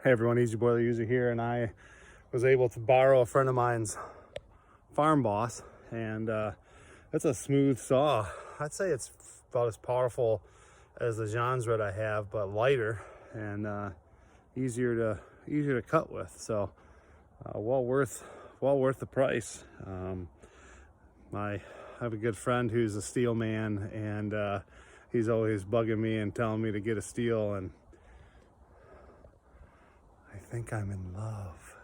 Hey everyone, Easy Boiler User here, and I was able to borrow a friend of mine's Farm Boss, and it's a smooth saw. I'd say it's about as powerful as the John's Red I have, but lighter and easier to cut with. So well worth the price. I have a good friend who's a Stihl man, and he's always bugging me and telling me to get a Stihl, and I think I'm in love.